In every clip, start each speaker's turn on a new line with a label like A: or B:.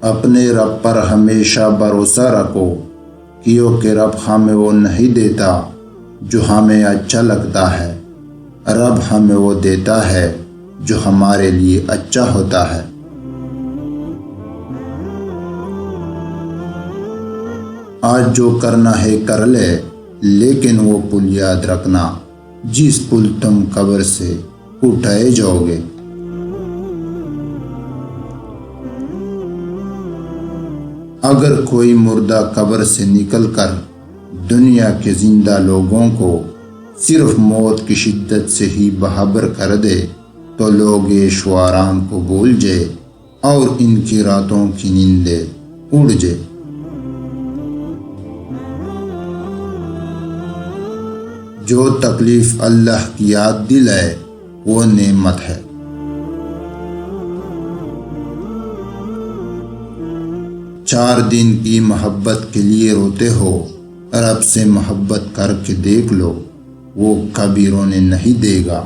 A: اپنے رب پر ہمیشہ بھروسہ رکھو، کیونکہ رب ہمیں وہ نہیں دیتا جو ہمیں اچھا لگتا ہے، رب ہمیں وہ دیتا ہے جو ہمارے لیے اچھا ہوتا ہے۔ آج جو کرنا ہے کر لے، لیکن وہ پل یاد رکھنا جس پل تم قبر سے اٹھائے جاؤ گے۔ اگر کوئی مردہ قبر سے نکل کر دنیا کے زندہ لوگوں کو صرف موت کی شدت سے ہی باخبر کر دے تو لوگ عیش و آرام کو بھول جائے اور ان کی راتوں کی نیندیں اڑ جائے۔ جو تکلیف اللہ کی یاد دلائے وہ نعمت ہے۔ 4 دن کی محبت کے لیے روتے ہو، رب سے محبت کر کے دیکھ لو، وہ کبھی رونے نہیں دے گا۔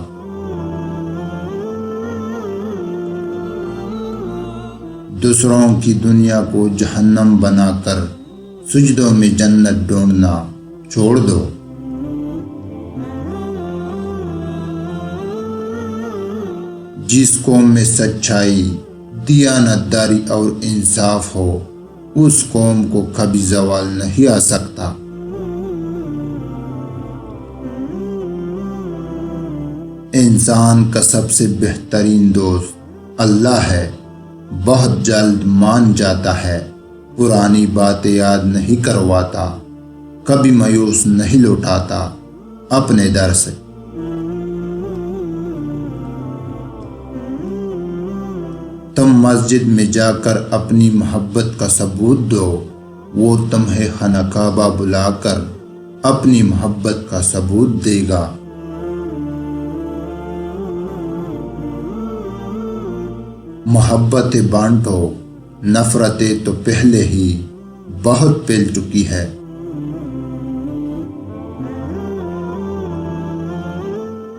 A: دوسروں کی دنیا کو جہنم بنا کر سجدوں میں جنت ڈھونڈنا چھوڑ دو۔ جس قوم میں سچائی، دیانتداری اور انصاف ہو، اس قوم کو کبھی زوال نہیں آ سکتا۔ انسان کا سب سے بہترین دوست اللہ ہے، بہت جلد مان جاتا ہے، پرانی باتیں یاد نہیں کرواتا، کبھی مایوس نہیں لوٹاتا اپنے در سے۔ تم مسجد میں جا کر اپنی محبت کا ثبوت دو، وہ تمہیں خانہ کعبہ بلا کر اپنی محبت کا ثبوت دے گا۔ محبتیں بانٹو، نفرتیں تو پہلے ہی بہت پھیل چکی ہے۔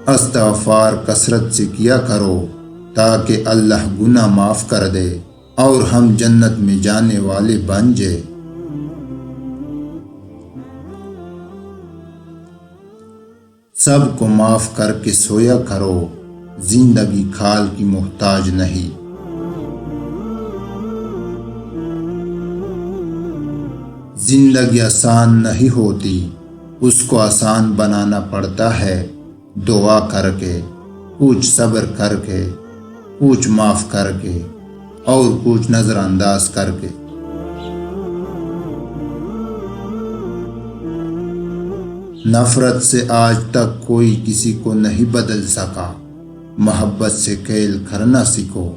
A: استغفار کثرت سے کیا کرو تاکہ اللہ گناہ معاف کر دے اور ہم جنت میں جانے والے بن جائے۔ سب کو معاف کر کے سویا کرو، زندگی کھال کی محتاج نہیں۔ زندگی آسان نہیں ہوتی، اس کو آسان بنانا پڑتا ہے دعا کر کے، کچھ صبر کر کے، کچھ معاف کر کے اور کچھ نظر انداز کر کے۔ نفرت سے آج تک کوئی کسی کو نہیں بدل سکا، محبت سے کھیل کرنا سیکھو۔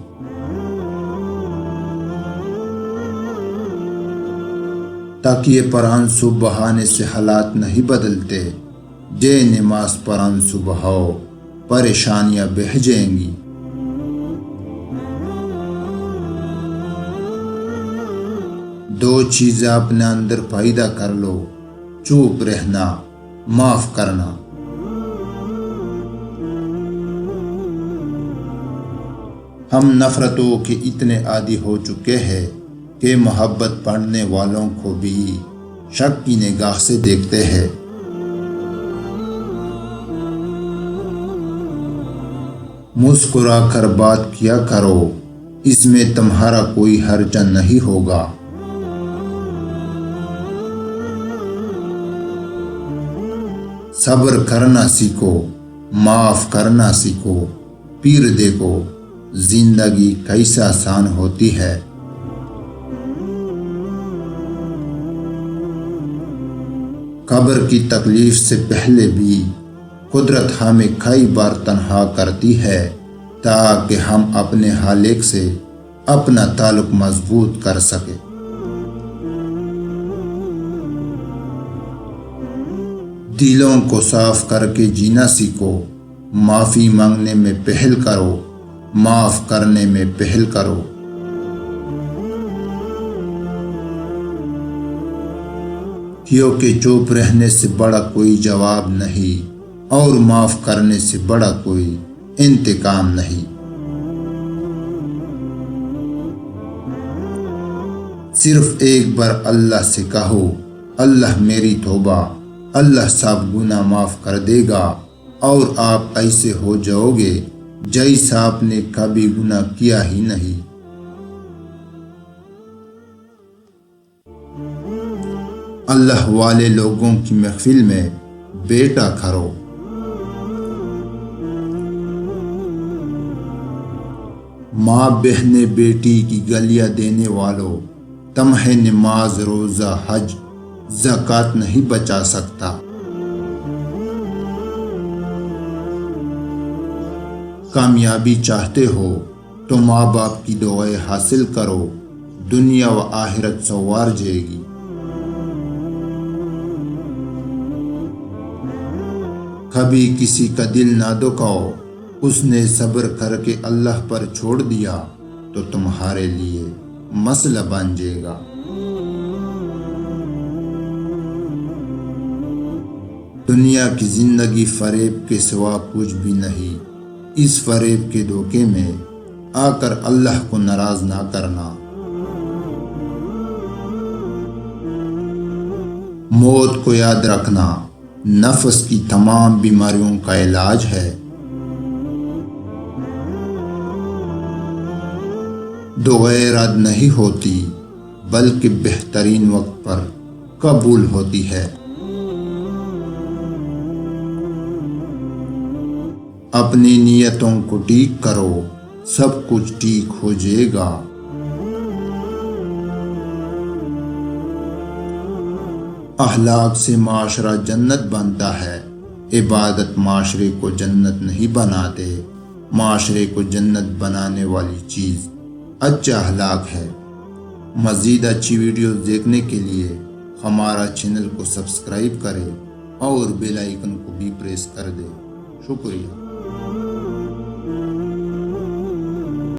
A: تکیے پر آنسو بہانے سے حالات نہیں بدلتے، جے نماز پر آنسو بہاؤ، پریشانیاں بہہ جائیں گی۔ دو چیزیں اپنے اندر پیدا کر لو، چپ رہنا، معاف کرنا۔ ہم نفرتوں کے اتنے عادی ہو چکے ہیں کہ محبت پڑھنے والوں کو بھی شک کی نگاہ سے دیکھتے ہیں۔ مسکرا کر بات کیا کرو، اس میں تمہارا کوئی حرج نہیں ہوگا۔ صبر کرنا سیکھو، معاف کرنا سیکھو، پھر دیکھو زندگی کیسے آسان ہوتی ہے۔ قبر کی تکلیف سے پہلے بھی قدرت ہمیں کئی بار تنہا کرتی ہے تاکہ ہم اپنے خالق سے اپنا تعلق مضبوط کر سکیں۔ دلوں کو صاف کر کے جینا سیکھو، معافی مانگنے میں پہل کرو، معاف کرنے میں پہل کرو۔ کیونکہ چپ رہنے سے بڑا کوئی جواب نہیں اور معاف کرنے سے بڑا کوئی انتقام نہیں۔ صرف ایک بار اللہ سے کہو اللہ میری توبہ، اللہ سب گناہ معاف کر دے گا، اور آپ ایسے ہو جاؤ گے جیسا آپ نے کبھی گناہ کیا ہی نہیں۔ اللہ والے لوگوں کی محفل میں بیٹا کرو۔ ماں بہن بیٹی کی گلیاں دینے والوں، تمہیں نماز روزہ حج زکوٰۃ نہیں بچا سکتا۔ کامیابی چاہتے ہو تو ماں باپ کی دعائیں حاصل کرو، دنیا و آخرت سنوار جائے گی۔ کبھی کسی کا دل نہ دکھاؤ، اس نے صبر کر کے اللہ پر چھوڑ دیا تو تمہارے لیے مسئلہ بن جائے گا۔ دنیا کی زندگی فریب کے سوا کچھ بھی نہیں۔ اس فریب کے دھوکے میں آ کر اللہ کو ناراض نہ کرنا۔ موت کو یاد رکھنا نفس کی تمام بیماریوں کا علاج ہے۔ دعائیں رد نہیں ہوتی بلکہ بہترین وقت پر قبول ہوتی ہے۔ اپنی نیتوں کو ٹھیک کرو، سب کچھ ٹھیک ہو جائے گا۔ اخلاق سے معاشرہ جنت بنتا ہے، عبادت معاشرے کو جنت نہیں بناتے۔ معاشرے کو جنت بنانے والی چیز اچھا اخلاق ہے۔ مزید اچھی ویڈیوز دیکھنے کے لیے ہمارا چینل کو سبسکرائب کریں اور بیل آئیکن کو بھی پریس کر دیں۔ شکریہ۔